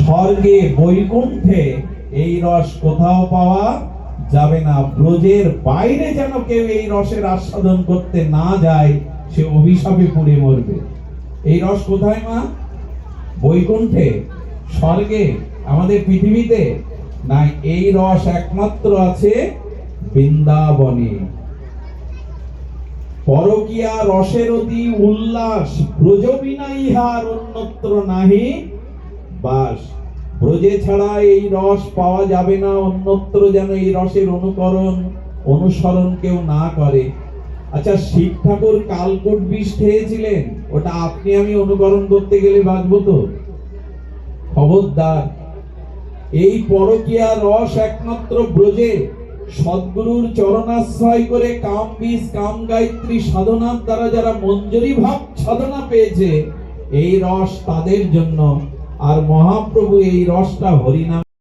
স্বর্গে বৈকুণ্ঠে এই রস কোথাও পাওয়া যাবে না। ব্রজের বাইরে যেন কেউ এই রসের আস্বাদন করতে না যায়, সে অভিশাপে পড়ে মরবে। এই রস কোথায় মা? বৈকুণ্ঠে, স্বর্গে, আমাদের পৃথিবীতে না। এই রস একমাত্র আছে বৃন্দাবনে। পরকীয়া রসের অতি উল্লাস, ব্রজ বিনা ইহার অন্যত্র নাহি বাস। ব্রজে ছাড়া এই রস পাওয়া যাবে না, অন্যত্র যেন এই রসের অনুসরণ কেউ না করে। আচ্ছা, শিব ঠাকুর কালকুট বিষ খেয়েছিলেন, ওটা আপনি আমি অনুকরণ করতে গেলে বাঁচবো তো? খবরদার। এই পরকীয়া রস একমাত্র ব্রজে সদ্গুরুর চরণাশ্রয় করে কাম বীজ কাম গায়ত্রী সাধনার দ্বারা যারা মঞ্জুরি ভাব সাধনা পেয়েছে, এই রস তাদের জন্য। আর মহাপ্রভু এই রসটা হরিনাম